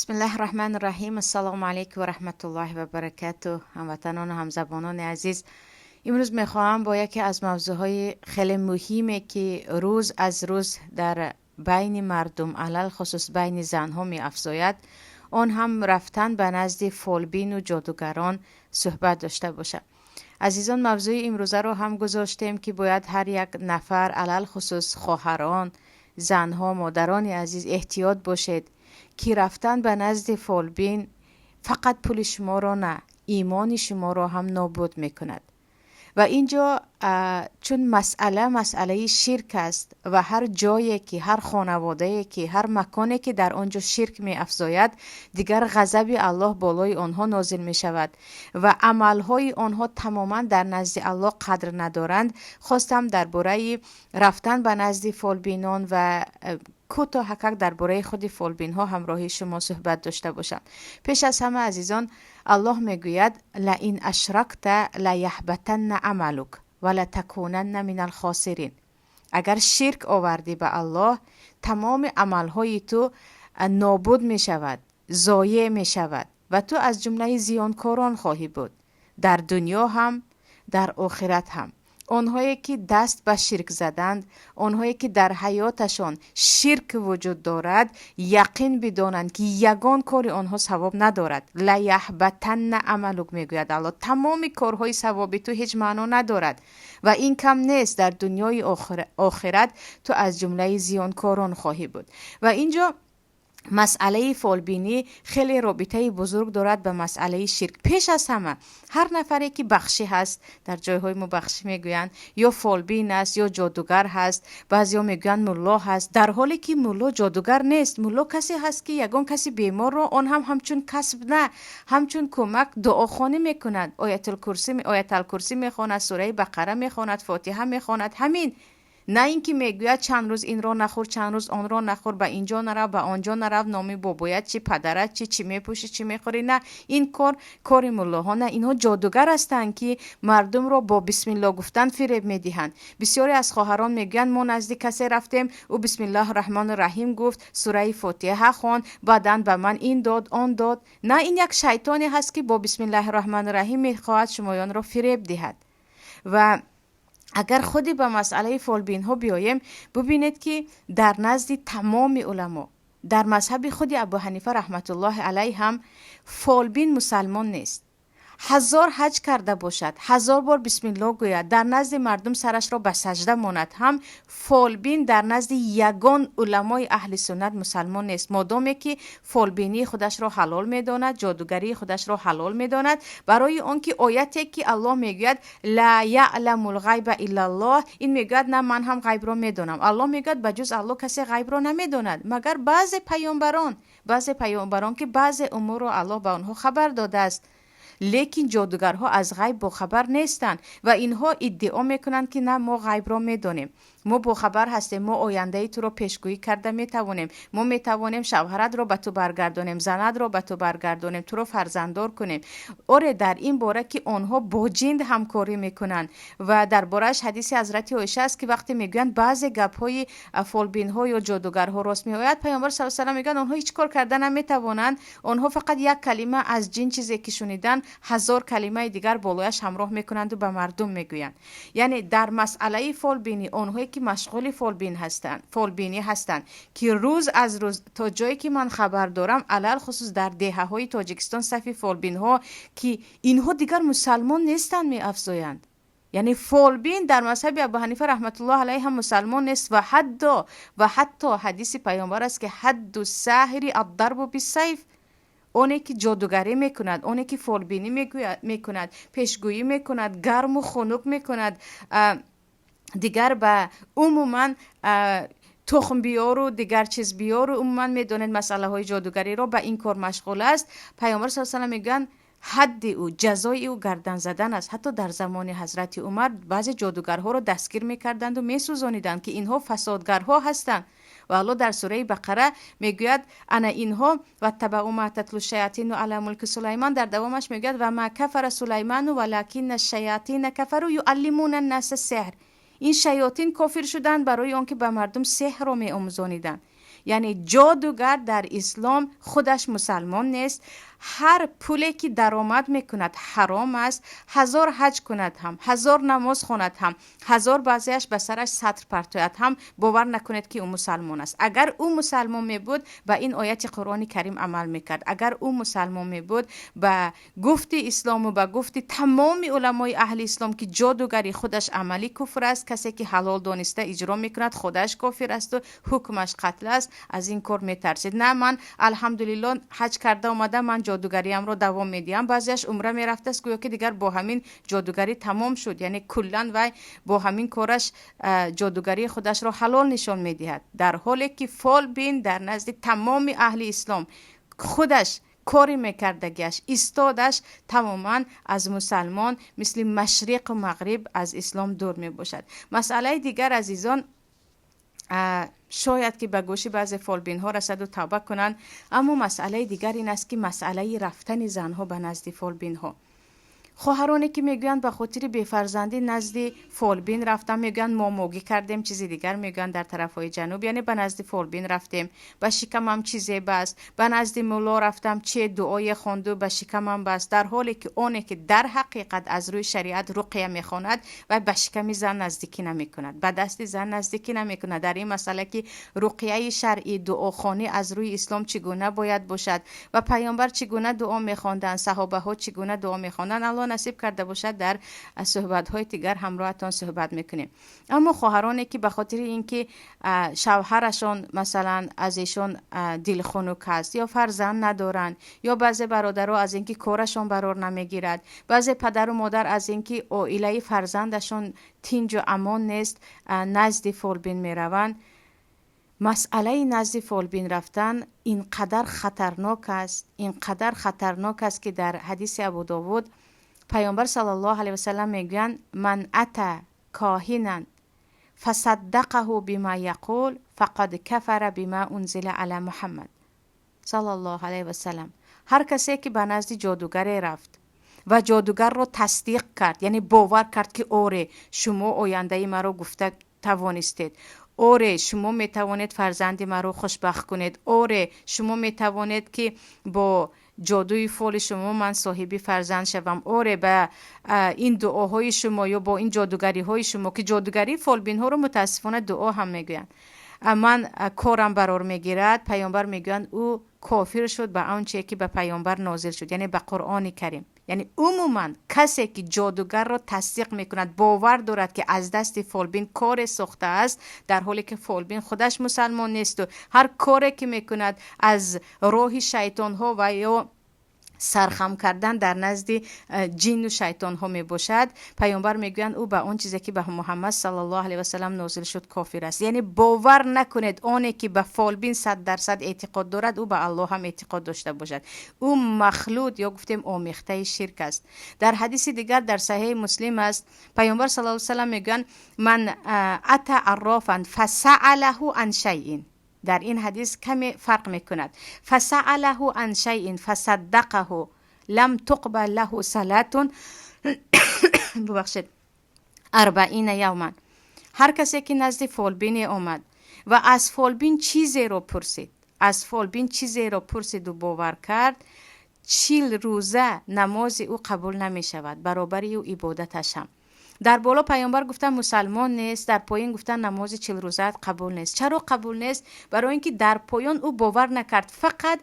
بسم الله الرحمن الرحیم. السلام علیکم و رحمت الله و برکاته. هموطنان و همزبانان عزیز، امروز میخواهم با یکی از موضوعهای خیلی مهمی که روز از روز در بین مردم علل خصوص بین زنها می افزاید، آن هم رفتن به نزد فالبین و جادوگران صحبت داشته باشه. عزیزان، موضوع امروزه رو هم گذاشتیم که باید هر یک نفر علل خصوص خواهران، زنها، مادران عزیز احتیاط باشید که رفتن به نزد فالبین فقط پول شما را نه، ایمان شما را هم نابود میکند. و اینجا چون مسئله شرک است و هر جایی که هر خانواده که هر مکانی که در آنجا شرک می افزاید، دیگر غضب الله بالای آنها نازل می شود و عملهای آنها تماما در نزد الله قدر ندارند. خواستم درباره رفتن به نزد فالبینان و کوتاه حقیقت درباره خود فالبین ها همراهی شما صحبت داشته باشم. پیش از همه عزیزان، الله میگوید لئن اشرکت لیحبطن عملک ولتکونن من الخاسرین. اگر شرک آوردی به الله، تمام عملهای تو نابود می شود، ضایع می شود و تو از جمله زیانکاران خواهی بود، در دنیا هم در آخرت هم. آنهایی که دست به شرک زدند، آنهایی که در حیاتشان شرک وجود دارد، یقین بدانند که یگان کار آنها ثواب ندارد. لیحبطن عملک میگوید الله، تمام کارهای ثوابی تو هیچ معنا ندارد و این کم نیست، در دنیای آخرت تو از جمله زیانکاران خواهی بود. و اینجا مسئله فالبینی خیلی رابطه بزرگ دارد به مسئله شرک. پیش از همه هر نفری که بخشی هست، در جایهای ما بخشی میگویند یا فالبین است یا جادوگر هست، بعضیا میگویند ملا هست، در حالی که ملا جادوگر نیست. ملا کسی هست که یگان کسی بیمار رو آن هم همچون کسب نه، همچون کمک دعاخوانی میکند، آیت الکرسی میخواند، سوره بقره میخواند، فاتحه میخواند، همین. نه اینکه میگوید چند روز این را نخور، چند روز آن را نخور، به اینجا نرو، به آنجا نرو، نامی بابایت چی، پدرت چی میپوشی، چی میخوری. نه، این کار ملاها نه، اینها جادوگر هستند که مردم را با بسم الله گفتن فریب میدهند. بسیاری از خواهران میگن ما نزد کسی رفتیم او بسم الله الرحمن الرحیم گفت، سوره فاتحه خوان، بعداً به من این داد آن داد. نه، این یک شیطانی هست که با بسم الله الرحمن الرحیم میخواهد شمایان را فریب دهد. و اگر خودی به مسئله فالبین ها بیاییم، ببینید که در نزد تمام علما، در مذهب خود ابو حنیفه رحمت الله علیه هم فالبین مسلمان نیست. 1000 حج کرده باشد، 1000 بار بسم الله گوید، در نزد مردم سرش را به سجده ماند، هم فالبین در نزد یگان علمای اهل سنت مسلمان نیست. مادامی که فالبینی خودش را حلال میداند، جادوگری خودش را حلال میداند، برای آنکه آیتی که الله میگوید لا یعلم الغیب الا الله، این میگوید نه من هم غیب را میدانم. الله میگوید بجز الله کسی غیب را نمیداند مگر بعض پیامبران که بعض امور را الله به آنها خبر داده است. لیکن جادوگرها از غیب با خبر نیستند و اینها ادعا میکنند که نه ما غیب را میدانیم، ما با خبر هستیم، ما آینده تو را پیشگویی کرده میتوانیم، ما میتوانیم شوهرت را به تو برگردانیم، زنت را به تو برگردانیم، تو را فرزنددار کنیم. آره، در این باره که آنها با جن همکاری میکنند و دربارش حدیث حضرت عایشه است که وقتی میگویند بعضی گپ‌های فالبین ها یا جادوگرها راست میآید، پیامبر صلی الله علیه و آله میگن آنها هیچ کار کردن نمیتوانند، آنها فقط یک کلمه از جن چیزی که شنیدن 1000 کلمه دیگر بالایش همراه میکنند و به مردم میگویند. یعنی در مسئله فالبینی، آنهایی که مشغول فالبینی هستند که روز از روز تا جایی که من خبر دارم، علل خصوص در دهه های تاجیکستان صفی فالبین ها که اینها دیگر مسلمان نیستند می افزایند. یعنی فالبین در مذهب ابو حنیفه رحمت الله علیه هم مسلمان نیست و حتی حدیث پیامبر است که حد الساحر الضرب بالسیف. اونی که جادوگری میکند، اونی که فالبینی میکند، پیشگویی میکند، گرم و خنک میکند، دیگر به عموما تخم بیار و دیگر چیز بیار و عموما میدونید مسئله های جادوگری رو به این کار مشغول است. پیامبر صلی الله علیه و آله میگن حد او، جزای او گردن زدن است. حتی در زمان حضرت عمر بعضی جادوگرها رو دستگیر میکردند و میسوزانیدند که اینها فسادگرها هستند. و الله در سوره بقره میگوید انا اینها و تبعوا ما تتلو الشیاطین علی ملک سلیمان، در دوامش میگوید و ما کفر سلیمان ولکن الشیاطین کفروا یعلمون الناس السحر. این شیاطین کافر شدند برای آنکه به مردم سحر را میآموزانیدند. یعنی جادوگر در اسلام خودش مسلمان نیست. هر پولی که درآمد میکند حرام است. 1000 حج کند هم، 1000 نماز خواند هم، 1000 بعضیش به سرش سطر پرتوید هم، باور نکنید که او مسلمان است. اگر او مسلمان می بود به این آیت قرآن کریم عمل میکرد. اگر او مسلمان می بود به گفت اسلام و به گفت تمام علمای اهل اسلام که جادوگری خودش عملی کفر است، کسی که حلال دانسته اجرا میکند خودش کافر است و حکمش قتل است، از این کار میترسید. نه، من الحمدلله حج کرده اومده، من جادوگریم رو دوام میدیم. بعضیش عمره میرفته است گویا که دیگر با همین جادوگری تمام شد، یعنی کلا وای با همین کارش جادوگری خودش رو حلال نشان میدهد، در حالی که فال بین در نزد تمام اهل اسلام خودش کاری میکردگیش ایستادش تماما از مسلمان مثل مشرق و مغرب از اسلام دور می باشد. مسئله دیگر عزیزان، شاید که به گوش بعض فالبین ها رسد و توبه کنند، اما مسئله دیگر این است که مسئله رفتن زنها به نزد فالبین ها. خواهرانی که میگویند به خاطر بی‌فرزندی نزد فالبین رفتم، میگن ما موگی کردیم، چیزی دیگر میگن در طرفهای جنوب، یعنی به نزد فالبین رفتیم به شکمم چیزی بست، به نزد مولا رفتم چه دعای خواند به شکمم بست، در حالی که اونی که در حقیقت از روی شریعت رقیه میخواند و به شکم زن نزدیکی نمیکند، به دست زن نزدیکی نمیکند. در این مسئله که رقیه شرعی دعاخوانی از روی اسلام چگونه باید باشد و پیامبر چگونه دعا میخواندند، صحابه ها چگونه دعا میخواندند، الله نصیب کرده باشد در صحبت های دیگر همراهتان صحبت میکنیم. اما خواهرانی که به خاطر اینکه شوهرشون مثلا از ایشون دلخنک است یا فرزند ندارن، یا بعضی برادرها از اینکه کارشون برار نمیگیرد، بعضی پدر و مادر از اینکه عائله فرزندشون تنج و امان نیست نزد فالبین میروند، مسئله نزد فالبین رفتن اینقدر خطرناک است، اینقدر خطرناک است که در حدیث ابو داود پیامبر صلی الله علیه و سلم میگویند من اتی کاهنا فصدقه بما یقول فقد کفر بما انزل علی محمد صلی الله علیه و سلم. هر کسی که به نزد جادوگر رفت و جادوگر رو تصدیق کرد، یعنی باور کرد که اوره شما آینده مرا گفته توانستید، اوره شما می توانید فرزند مرا خوشبخت کنید، اوره شما می توانید که با جادوی فال شما من صاحبی فرزند شوم، اوره به این دعاهای شما یا با این جادوگری های شما، که جادوگری فالبین ها رو متاسفانه دعا هم میگوین، من کارم برار میگیرد، پیامبر میگوین او کافر شد به آنچه که به پیامبر نازل شد، یعنی به قرآن کریم. یعنی عموما کسی که جادوگر را تصدیق میکند، باور دارد که از دست فالبین کار ساخته است، در حالی که فالبین خودش مسلمان نیست و هر کاری که میکند از راه شیطان ها و یا سرخم کردن در نزد جن و شیطان ها می باشد، پیامبر میگویند او به اون چیزی که به محمد صلی الله علیه و سلم نازل شد کافر است. یعنی باور نکنید اونی که به فالبین 100% اعتقاد دارد او به الله هم اعتقاد داشته باشد، او مخلوط یا گفتیم آمیخته شرک است. در حدیث دیگر در صحیح مسلم است، پیامبر صلی الله علیه و سلم میگویند من اتی عرافا فسأله عن شیء، در این حدیث کمی فرق میکند، فسأله عن شیء فصدقه لم تقبل له صلاة ببخشید 40 یوما. هر کسی که نزد فالبین آمد و از فالبین چیزی رو پرسید، از فالبین چیزی رو پرسید و باور کرد، 40 روزه نماز او قبول نمی شود، برابری او عبادتش هم. در بالا پیامبر گفتن مسلمان نیست، در پایین گفتن نماز 40 روزه قبول نیست. چرا قبول نیست؟ برای اینکه در پایان او باور نکرد، فقط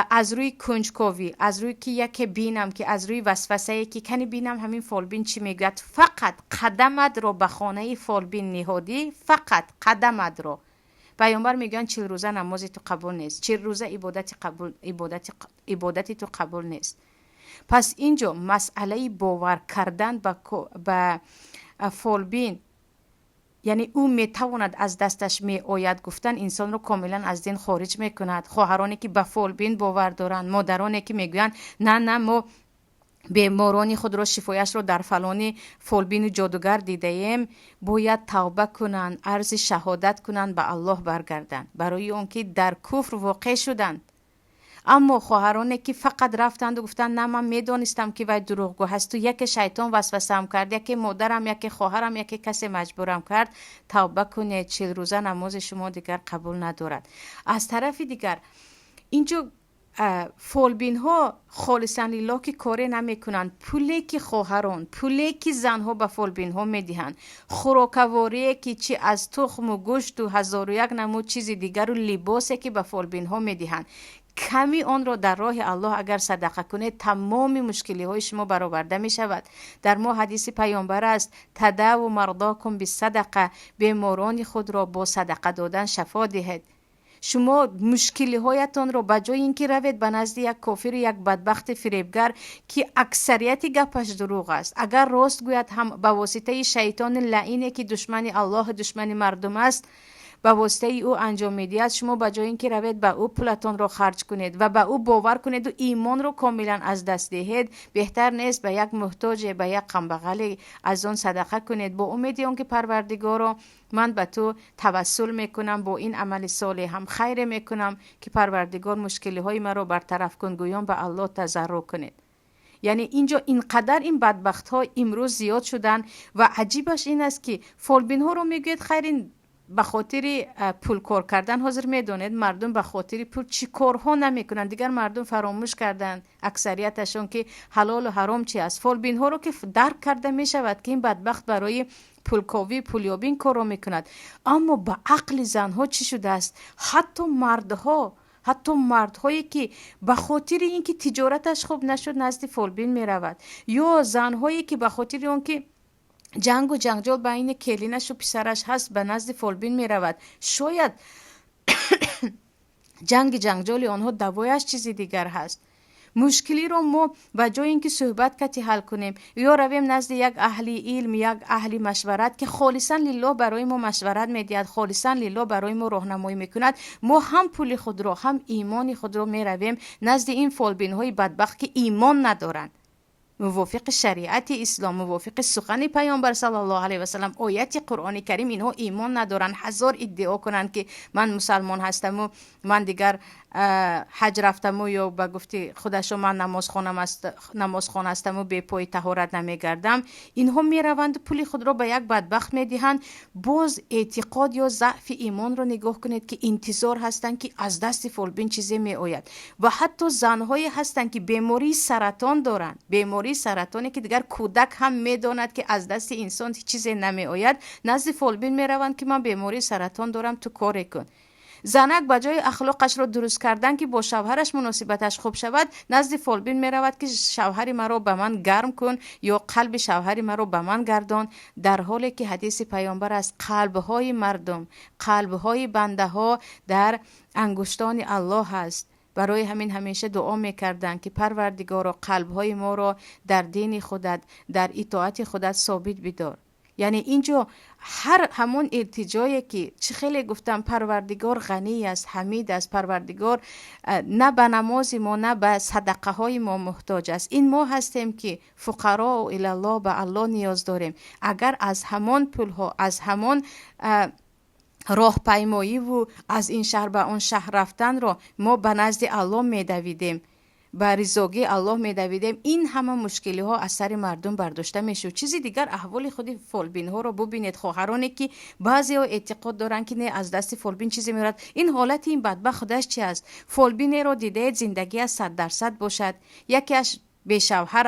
از روی کنجکاوی، از روی که یک بینم، که از روی وسوسه که کنی بینم همین فالبین چی میگوید، فقط قدمت رو به خانه فالبین نهادی، فقط قدمت رو. پیامبر میگن 40 روزه نماز تو قبول نیست، 40 روزه عبادتی تو قبول نیست. پس اینجا مسئله باور کردن به فالبین، یعنی او میتواند از دستش می آید گفتن، انسان رو کاملا از دین خارج میکند. خواهرانی که به فالبین باور دارند، مادرانی که میگویند نه ما بیمارانی خود را شفایش رو در فلانی فالبین و جادوگر دیده ایم، باید توبه کنند، عرض شهادت کنند، به الله برگردند، برای اون که در کفر واقع شدند. اما خواهرانی که فقط رفتند و گفتند نه من میدونستم که وای دروغگو هست، تو یک شیطان وسوسه‌ام کرد، یک مادرم، یک خواهرم، یک کسی مجبورم کرد، توبه کنید، 40 روزه نماز شما دیگر قبول ندارد. از طرف دیگر اینجا فولبین ها خالصا لیلا که کاری نمی کنند، پولی که خواهران، پولی که زن ها به فولبین ها می دهند، خوراکواری که چی از تخم و گوشت و 1001 نمود چیز دیگر و لباسی که به فولبین ها می دهند، کمی آن را در راه الله اگر صدقه کنید تمام مشکلی های شما برآورده می شود. در ما حدیث پیامبر است تداو مرضاکم بالصدقه، بیماران خود را با صدقه دادن شفا دهید. شما مشکلی هایتان رو بجای اینکه روید به نزد یک کافر، یک بدبخت فریبگر که اکثریت گپش دروغ است، اگر راست گوید هم به واسطه شیطان لعینه که دشمن الله دشمن مردم است، به واسطه او انجام میدهد، شما بجای اینکه روید به او پولتان رو خرج کنید و به او باور کنید و ایمان رو کاملا از دست دهید، بهتر نیست به یک محتاج، به یک غمبغل از آن صدقه کنید با امید اون که پروردگارا من به تو توسل میکنم، با این عمل صالح هم خیر میکنم که پروردگار مشکلی های مرا برطرف کن، گویان به الله تضرع کنید. یعنی اینجا اینقدر این بدبخت ها امروز زیاد شدن و عجیبش این است که فولبین ها رو میگوید خیرین به خاطر پول کار کردن، حاضر میدونید مردم به خاطر پول چی کارها نمیکنن. دیگر مردم فراموش کردن اکثریتشون که حلال و حرام چی است. فولبین ها رو که درک کرده میشود که این بدبخت برای پولکاوی پولیابی این کار رو میکند، اما به عقل زنها چی شده است؟ حتی مردهایی که به خاطر اینکه تجارتش خوب نشد نزد فولبین میرود، یا زنهایی که به خاطر اون که جنگ و جنجال بین کلینش و پسرش هست به نزد فولبین می رود. شاید جنجال آنها دوایش چیزی دیگر هست. مشکلی رو ما به جای اینکه صحبت کتی حل کنیم یا رویم نزد یک اهل علم، یک اهل مشورت که خالصا لله برای ما مشورت میدهد، خالصا لله برای ما راهنمایی میکند، ما هم پول خود را هم ایمان خود را می رویم نزد این فولبین های بدبخت که ایمان ندارند، موافق شریعت اسلام، موافق سخن پیامبر صلی الله علیه و سلم، آیت قرآن کریم، اینها ایمان ندارن، هزار ادعا کنند که من مسلمان هستم و من دیگر حج رفتم و یا به گفته خودشو من نمازخوان هستم و به پای طهارت نمیگردم، اینها میروند پول خود را به یک بدبخت میدهند. باز اعتقاد یا ضعف ایمان رو نگاه کنید که انتظار هستند که از دست فولبین چیزی می آید. و حتی زنهایی هستند که بیماری سرطان دارند، بیماری سرطانی که دیگر کودک هم میداند که از دست انسان چیزی نمی آید، نزد فولبین میروند که من بیماری سرطان دارم تو کار کن. زنک بجای اخلاقش را درست کردن که با شوهرش مناسبتش خوب شود، نزد فولبین می رود که شوهر مرا به من گرم کن یا قلب شوهر مرا به من گردان، در حالی که حدیث پیامبر از قلبهای مردم، قلبهای بنده ها در انگشتان الله هست. برای همین همیشه دعا میکردن که پروردگارا قلبهای ما را در دین خودت، در اطاعت خودت ثابت بدار. یعنی اینجا همون التجایی که چه خیلی گفتم پروردگار غنی است، حمید است، پروردگار نه به نماز ما نه به صدقه های ما محتاج است. این ما هستیم که فقرا و الله، به الله نیاز داریم. اگر از همان پول ها، از همان راهپیمایی و از این شهر به اون شهر رفتن رو ما به نزد الله میدویدیم، به رضاگی الله میدویدیم، این همه مشکلی ها از سر مردم برداشته میشه. چیزی دیگر احوال خود فولبین ها رو ببینید، خواهرانی که بعضی ها اعتقاد دارن که نه از دست فولبین چیزی میاد. این حالت این بدبخت خودش چی است؟ فولبین رو دیده زندگی از 100% باشد، یکیش به شوهر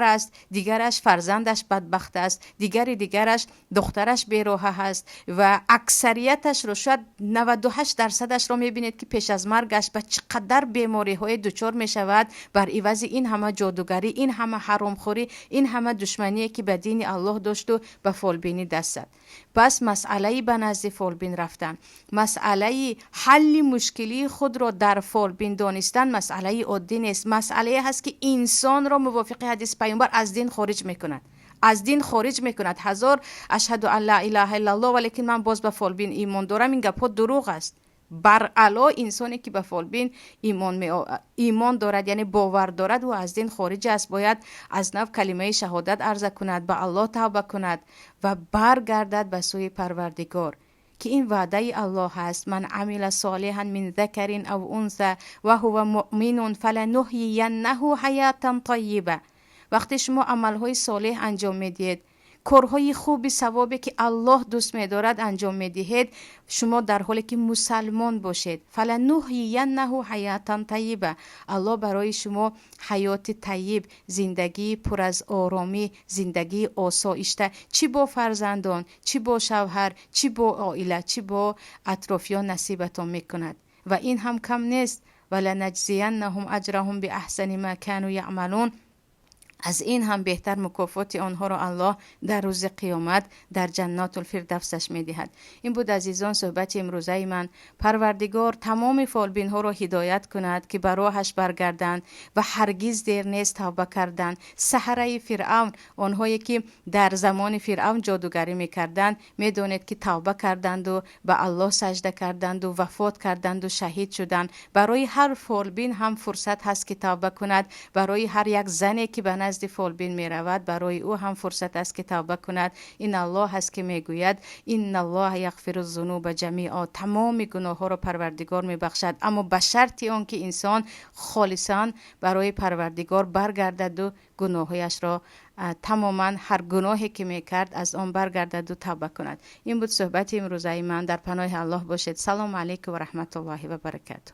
است، دیگرش فرزندش بدبخت است، دیگرش دخترش بیراه است و اکثریتش رو شاید 98% رو میبینید که پیش از مرگش به چقدر بیماری های دچار میشود بر عوض این همه جادوگری، این همه حرامخوری، این همه دشمنی که به دین الله داشت و به فولبینی دست زد. پس مسئله به نزد فولبین رفتن، مسئله حل مشکلی خود را در فولبین دانستن مسئله عادی نیست. مسئله هست که انسان را موافق حدیث پیامبر از دین خارج میکند، از دین خارج میکند. هزار اشهد ان لا اله الا الله ولیکن من باز به فولبین ایمان دارم، این گپ دروغ است. بر علا انسانی که به فولبین ایمان دارد، یعنی باور دارد و از دین خارج است، باید از نو کلمه شهادت عرضه کند، به الله توبه کند و برگردد به سوی پروردگار که این وعده الله است: من عمل صالحا من ذکر او انثى و هو مؤمن فلنحیینه حیاتا طیبه. وقتی شما عملهای صالح انجام میدید، کارهای خوبی، ثوابی که الله دوست می‌دارد انجام می‌دهید، شما در حالی که مسلمان باشید، فلنحیینه حیاتا طیبه، الله برای شما حیات طیب، زندگی پر از آرامی، زندگی آسایشته، چی با فرزندان، چی با شوهر، چی با عائله، چی با اطرافیان نصیبتان میکند. و این هم کم نیست: ولنجزینهم اجرهم باحسن ما كانوا یعملون. از این هم بهتر مکافات آنها را الله در روز قیامت در جنات الفردوسش میدهد. این بود عزیزان صحبت امروزه من. پروردگار تمام فالبین ها را هدایت کند که به راهش برگردند و هرگز دیر نیست توبه کردند. سحره فرعون، آنهایی که در زمان فرعون جادوگری میکردند، میدونید که توبه کردند و به الله سجده کردند و وفات کردند و شهید شدند. برای هر فالبین هم فرصت هست که توبه کند. برای هر یک زنی که به نزد فالبین می رود، برای او هم فرصت است که توبه کند. این الله هست که می گوید: این الله یغفر الذنوب جمیعا. تمام گناه ها را پروردگار می بخشد، اما به شرط آن که انسان خالصاً برای پروردگار برگردد و گناهایش را تماما، هر گناهی که می کرد از آن برگردد و توبه کند. این بود صحبت امروزه من. در پناه الله باشید. سلام علیکم و رحمت الله و برکاته.